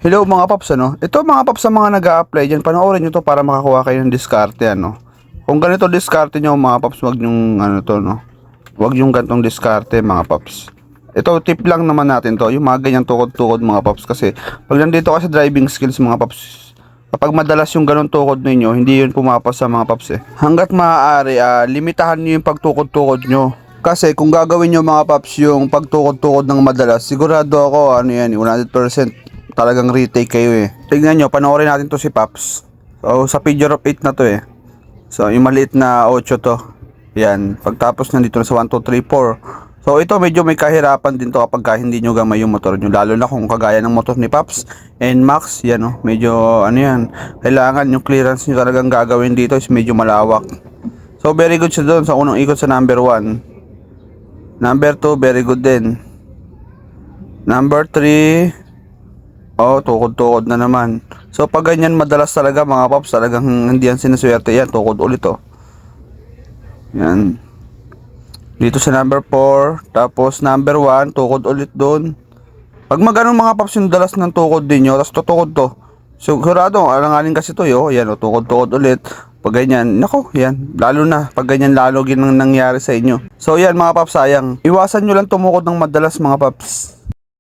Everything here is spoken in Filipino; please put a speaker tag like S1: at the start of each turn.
S1: Hello mga paps, ano? Ito mga paps sa mga nag-a-apply dyan, panoorin nyo to para makakuha kayo ng diskarte, ano? Kung ganito diskarte nyo mga paps, wag nyong ano to, no? Wag yung gantong diskarte mga paps. Ito tip lang naman natin to, yung mga ganyang tukod-tukod mga paps, kasi pag nandito ka sa driving skills mga paps, kapag madalas yung ganong tukod ninyo, hindi yun pumapas sa mga paps eh. Hanggat maaari, limitahan nyo yung pagtukod-tukod nyo. Kasi kung gagawin nyo mga paps yung pagtukod-tukod ng madalas, sigurado ako ano yan, 100% talagang retake kayo eh. Tignan nyo, panoorin natin to si Paps. So sa figure of 8 na to eh. So yung maliit na 8 to. Yan, pagtapos nandito na sa 1, 2, 3, 4. So ito medyo may kahirapan din to kapag hindi nyo gamay yung motor nyo. Lalo na kung kagaya ng motor ni Paps and Max, yan oh, medyo ano yan. Kailangan yung clearance nyo talagang gagawin dito is medyo malawak. So very good siya doon sa unang ikot sa number 1. Number 2, very good din. Number 3, oh, tukod-tukod na naman. So pag ganyan madalas talaga mga paps, talagang hindi yan sinuswerte yan, tukod ulit oh. Yan. Dito sa number 4, tapos number 1, tukod ulit doon. Pag maganon mga paps yung dalas ng tukod din nyo, tapos tutukod to. Sigurado, alanganin kasi to yo, yan oh, tukod-tukod ulit. Pag ganyan, nako, yan. Lalo na, pag ganyan lalo ginang nangyari sa inyo. So yan mga paps, sayang. Iwasan nyo lang tumukod ng madalas mga paps.